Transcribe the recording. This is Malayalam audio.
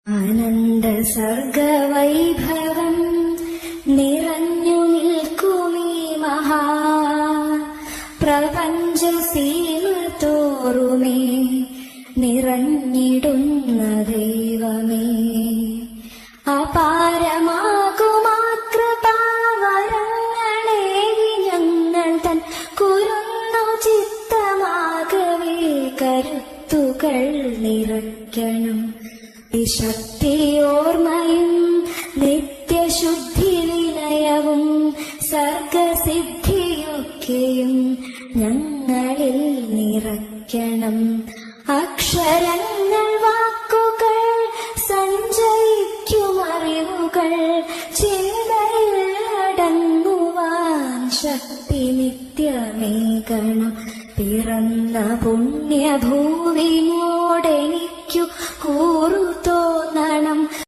ആനന്ദ സർഗവൈഭവം നിറഞ്ഞു നിൽക്കുമീ മഹാ പ്രപഞ്ചസീമ തോറുമേ നിറഞ്ഞിടുന്ന ദൈവമേ, അപാരമാകുമാകൃപാവരങ്ങളേകി ഞങ്ങൾ തൻ കുരുന്നു ചിത്തമാകവേ കരുത്തുകൾ നിറയ്ക്കണം. ശക്തിയോർമ്മയും നിത്യശുദ്ധി വിനയവും സർഗസിദ്ധിയൊക്കെയും ഞങ്ങളിൽ നിറയ്ക്കണം. അക്ഷരങ്ങൾ വാക്കുകൾ സഞ്ചയിക്കും അറിവുകൾ ചിന്തയിൽ അടങ്ങുവാൻ ശക്തി നിത്യമേകണം. പിറന്ന പുണ്യഭൂവി മോടെനിക്കു കൂറു